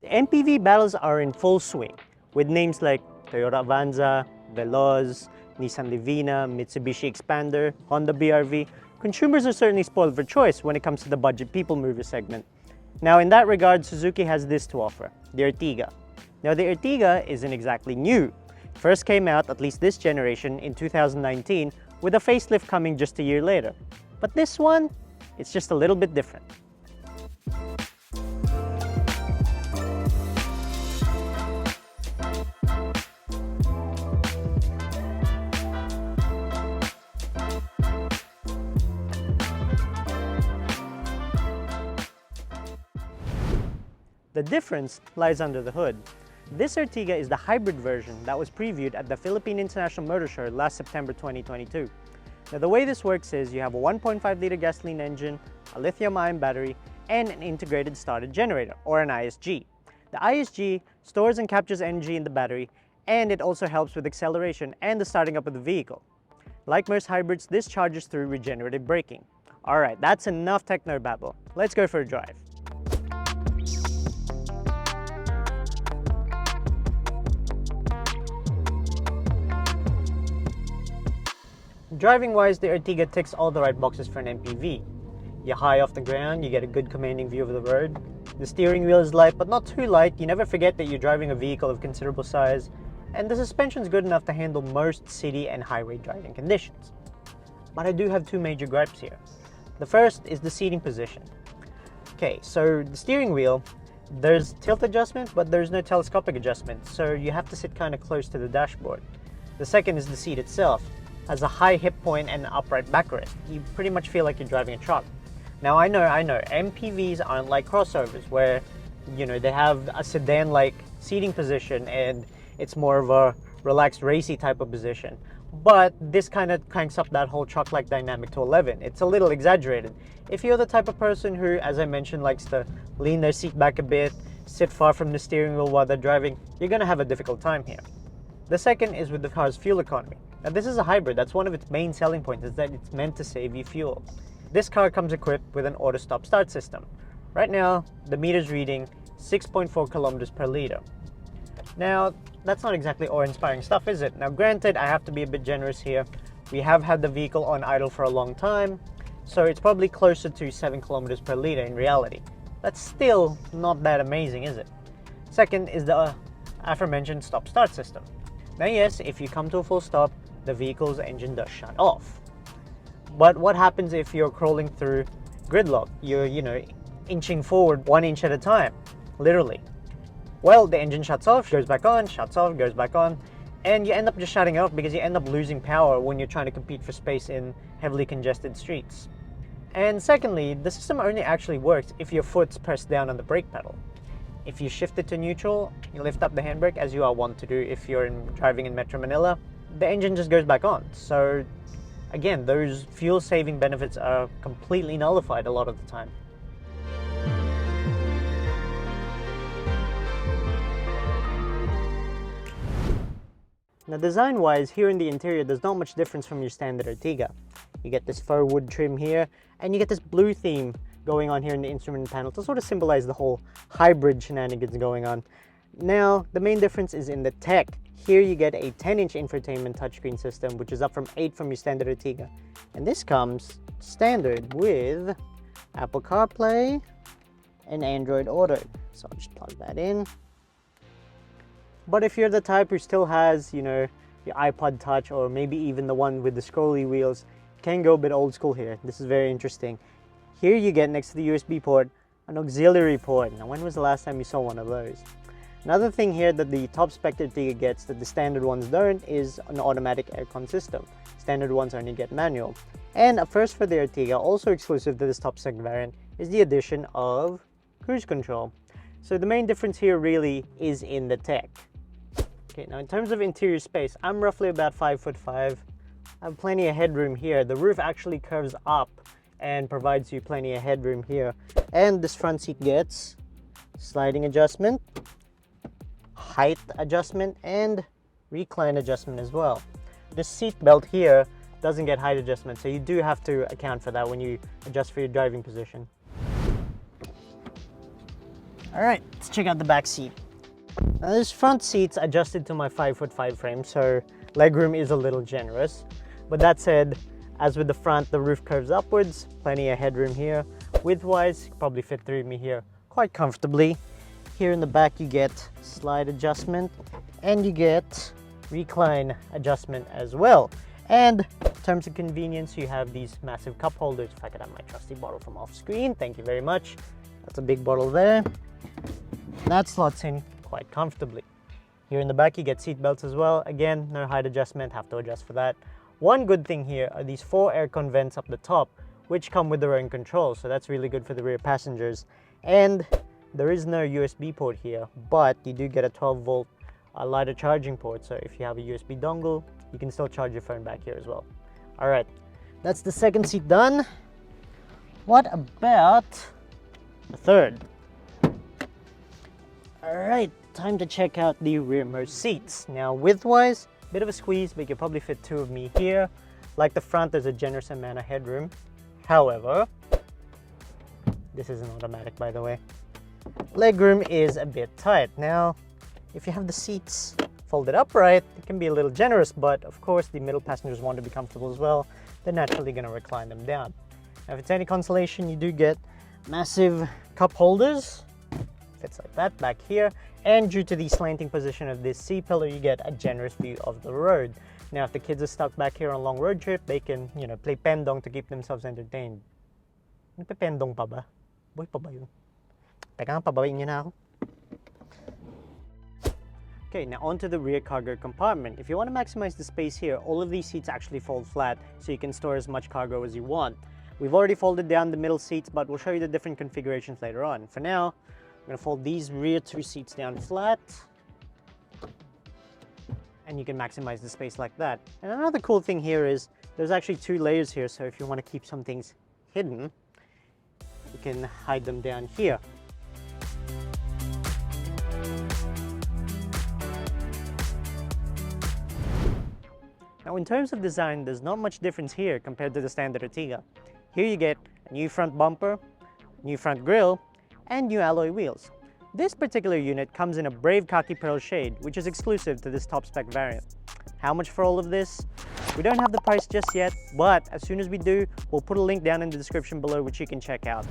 The MPV battles are in full swing, with names like Toyota Avanza, Veloz, Nissan Livina, Mitsubishi Expander, Honda BRV. Consumers are certainly spoiled for choice when it comes to the budget people mover segment. Now in that regard, Suzuki has this to offer, the Ertiga. Now the Ertiga isn't exactly new. It first came out, at least this generation, in 2019, with a facelift coming just a year later. But this one, it's just a little bit different. The difference lies under the hood. This Ertiga is the hybrid version that was previewed at the Philippine International Motor Show last September 2022. Now the way this works is you have a 1.5-liter gasoline engine, a lithium-ion battery, and an integrated starter generator, or an ISG. The ISG stores and captures energy in the battery, and it also helps with acceleration and the starting up of the vehicle. Like most hybrids, this charges through regenerative braking. Alright, that's enough techno-babble. Let's go for a drive. Driving-wise, the Ertiga ticks all the right boxes for an MPV. You're high off the ground, you get a good commanding view of the road. The steering wheel is light, but not too light. You never forget that you're driving a vehicle of considerable size. And the suspension's good enough to handle most city and highway driving conditions. But I do have two major gripes here. The first is the seating position. Okay, so the steering wheel, there's tilt adjustment, but there's no telescopic adjustment, so you have to sit kind of close to the dashboard. The second is the seat itself. Has a high hip point and an upright backrest. You pretty much feel like you're driving a truck. Now I know, MPVs aren't like crossovers where, they have a sedan-like seating position and it's more of a relaxed racy type of position. But this kind of cranks up that whole truck-like dynamic to 11. It's a little exaggerated. If you're the type of person who, as I mentioned, likes to lean their seat back a bit, sit far from the steering wheel while they're driving, you're gonna have a difficult time here. The second is with the car's fuel economy. Now this is a hybrid. That's one of its main selling points, is that it's meant to save you fuel. This car comes equipped with an auto stop start system. Right now, the meter's reading 6.4 kilometers per liter. Now, that's not exactly awe-inspiring stuff, is it? Now granted, I have to be a bit generous here. We have had the vehicle on idle for a long time, so it's probably closer to 7 kilometers per liter in reality. That's still not that amazing, is it? Second is the aforementioned stop-start system. Now yes, if you come to a full stop, the vehicle's engine does shut off. But what happens if you're crawling through gridlock? You're, inching forward 1 inch at a time, literally. Well, the engine shuts off, goes back on, shuts off, goes back on, and you end up just shutting off because you end up losing power when you're trying to compete for space in heavily congested streets. And secondly, the system only actually works if your foot's pressed down on the brake pedal. If you shift it to neutral, you lift up the handbrake, as you are wont to do if you're driving in Metro Manila, the engine just goes back on. So again, those fuel saving benefits are completely nullified a lot of the time. Now design-wise, here in the interior, there's not much difference from your standard Ertiga. You get this fir wood trim here, and you get this blue theme going on here in the instrument panel to sort of symbolize the whole hybrid shenanigans going on. Now, the main difference is in the tech. Here you get a 10-inch infotainment touchscreen system, which is up from 8 from your standard Ertiga. And this comes standard with Apple CarPlay and Android Auto. So I'll just plug that in. But if you're the type who still has, your iPod Touch, or maybe even the one with the scrolly wheels, you can go a bit old school here. This is very interesting. Here you get, next to the USB port, an auxiliary port. Now, when was the last time you saw one of those? Another thing here that the top spec Ertiga gets that the standard ones don't is an automatic aircon system. Standard ones only get manual. And a first for the Ertiga, also exclusive to this top spec variant, is the addition of cruise control. So the main difference here really is in the tech. Okay, now in terms of interior space, I'm roughly about 5'5". I have plenty of headroom here. The roof actually curves up and provides you plenty of headroom here. And this front seat gets sliding adjustment, height adjustment, and recline adjustment as well. This seat belt here doesn't get height adjustment, so you do have to account for that when you adjust for your driving position. All right, let's check out the back seat. Now this front seat's adjusted to my 5'5" frame, so legroom is a little generous. But that said, as with the front, the roof curves upwards, plenty of headroom here. Width-wise, probably fit 3 of me here quite comfortably. Here in the back, you get slide adjustment, and you get recline adjustment as well. And in terms of convenience, you have these massive cup holders. If I could have my trusty bottle from off screen, thank you very much. That's a big bottle there. That slots in quite comfortably. Here in the back, you get seat belts as well. Again, no height adjustment, have to adjust for that. One good thing here are these 4 aircon vents up the top, which come with their own control, so that's really good for the rear passengers. And there is no USB port here, but you do get a 12-volt lighter charging port, so if you have a USB dongle, you can still charge your phone back here as well. All right, that's the second seat done. What about the third? All right, time to check out the rearmost seats. Now, width-wise, bit of a squeeze, but you can probably fit 2 of me here. Like the front, there's a generous amount of headroom. However, this isn't automatic, by the way. Legroom is a bit tight. Now, if you have the seats folded upright, it can be a little generous, but of course the middle passengers want to be comfortable as well. They're naturally going to recline them down. Now, if it's any consolation, you do get massive cup holders. Fits like that back here. And due to the slanting position of this C-pillar, you get a generous view of the road. Now, if the kids are stuck back here on a long road trip, they can, play pendong to keep themselves entertained. Pendong pa ba? Boy pa ba yun? Teka, pababain niyo na ako. Okay, now onto the rear cargo compartment. If you want to maximize the space here, all of these seats actually fold flat, so you can store as much cargo as you want. We've already folded down the middle seats, but we'll show you the different configurations later on. For now, I'm going to fold these rear 2 seats down flat, and you can maximize the space like that. And another cool thing here is there's actually 2 layers here, so if you want to keep some things hidden, you can hide them down here. Now, in terms of design, there's not much difference here compared to the standard Ertiga. Here you get a new front bumper, new front grille, and new alloy wheels. This particular unit comes in a brave khaki pearl shade, which is exclusive to this top spec variant. How much for all of this? We don't have the price just yet, but as soon as we do, we'll put a link down in the description below which you can check out.